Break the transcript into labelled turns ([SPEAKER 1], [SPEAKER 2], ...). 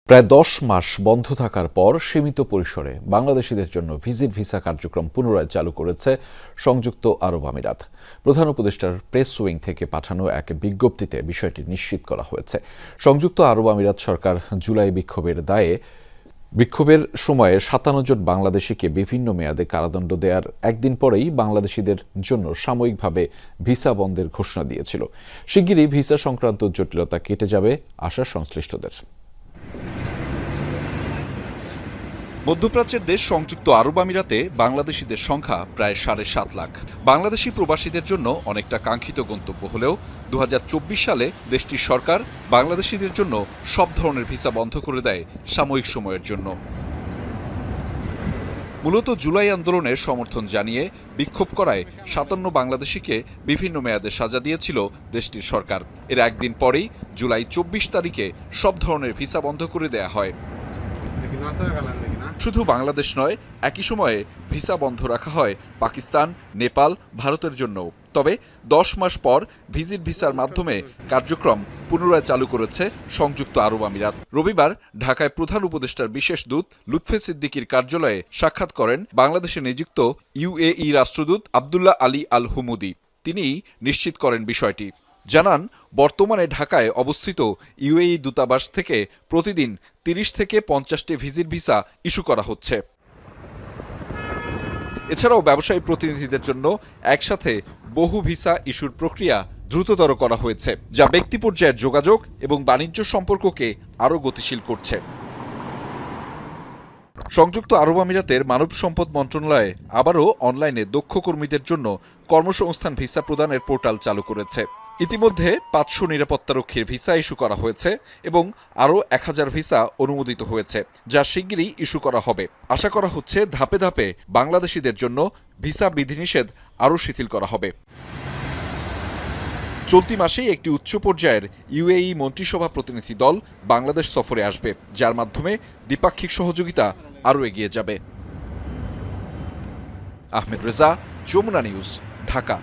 [SPEAKER 1] প্রায় ১০ মাস বন্ধ থাকার পর সীমিত পরিসরে বাংলাদেশিদের জন্য ভিজিট ভিসা কার্যক্রম পুনরায় চালু করেছে সংযুক্ত আরব আমিরাত। প্রধান উপদেষ্টার প্রেস উইং থেকে পাঠানো এক বিজ্ঞপ্তিতে বিষয়টি নিশ্চিত করা হয়েছে। সংযুক্ত আরব আমিরাত সরকার জুলাই বিক্ষোভের সময়ে ৫৭ জন বাংলাদেশিকে বিভিন্ন মেয়াদে কারাদণ্ড দেওয়ার একদিন পরেই বাংলাদেশিদের জন্য সাময়িকভাবে ভিসা বন্ধের ঘোষণা দিয়েছিল। শিগগিরই ভিসা সংক্রান্ত জটিলতা কেটে যাবে আশা সংশ্লিষ্টদের।
[SPEAKER 2] মধ্যপ্রাচ্যের দেশ সংযুক্ত আরব আমিরাতে বাংলাদেশিদের সংখ্যা প্রায় ৭.৫ লাখ। বাংলাদেশি প্রবাসীদের জন্য অনেকটা কাঙ্ক্ষিত গন্তব্য হলেও ২০২৪ সালে দেশটির সরকার বাংলাদেশিদের জন্য সব ধরনের ভিসা বন্ধ করে দেয় সাময়িক সময়ের জন্য। মূলত জুলাই আন্দোলনের সমর্থন জানিয়ে বিক্ষোভ করায় ৫৭ বাংলাদেশিকে বিভিন্ন মেয়াদে সাজা দিয়েছিল দেশটির সরকার। এর একদিন পরেই জুলাই ২৪ তারিখে সব ধরনের ভিসা বন্ধ করে দেয়া হয়। শুধু বাংলাদেশ নয়, একই সময়ে ভিসা বন্ধ রাখা হয় পাকিস্তান, নেপাল, ভারতের জন্য। তবে ১০ মাস পর ভিজিট ভিসার মাধ্যমে কার্যক্রম পুনরায় চালু করেছে সংযুক্ত আরব আমিরাত। রবিবার ঢাকায় প্রধান উপদেষ্টার বিশেষ দূত লুৎফে সিদ্দিকীর কার্যালয়ে সাক্ষাৎ করেন বাংলাদেশে নিযুক্ত ইউএই রাষ্ট্রদূত আব্দুল্লাহ আলী আল হুমুদি। তিনি নিশ্চিত করেন বিষয়টি। জানান, বর্তমানে ঢাকায় অবস্থিত ইউএই দূতাবাস থেকে প্রতিদিন ৩০ থেকে ৫০টি ভিজিট ভিসা ইস্যু করা হচ্ছে। এছাড়াও ব্যবসায়ী প্রতিনিধিদের জন্য একসাথে বহু ভিসা ইস্যুর প্রক্রিয়া দ্রুততর করা হয়েছে, যা ব্যক্তি পর্যায়ের যোগাযোগ এবং বাণিজ্য সম্পর্ককে আরও গতিশীল করছে। সংযুক্ত আরব আমিরাতের মানব সম্পদ মন্ত্রণালয় আবারও অনলাইনে দক্ষ কর্মীদের জন্য কর্মসংস্থান ভিসা প্রদানের পোর্টাল চালু করেছে। ইতিমধ্যে ৫০০ নিরাপত্তারক্ষীর ভিসা ইস্যু করা হয়েছে এবং আরও ১,০০০ ভিসা অনুমোদিত হয়েছে, যা শিগগিরই ইস্যু করা হবে। আশা করা হচ্ছে ধাপে ধাপে বাংলাদেশিদের জন্য ভিসা বিধিনিষেধ আরও শিথিল করা হবে। চলতি মাসেই একটি উচ্চ পর্যায়ের ইউএই মন্ত্রিসভা প্রতিনিধি দল বাংলাদেশ সফরে আসবে, যার মাধ্যমে দ্বিপাক্ষিক সহযোগিতা আরও এগিয়ে যাবে। আহমেদ রেজা, যমুনা নিউজ, ঢাকা।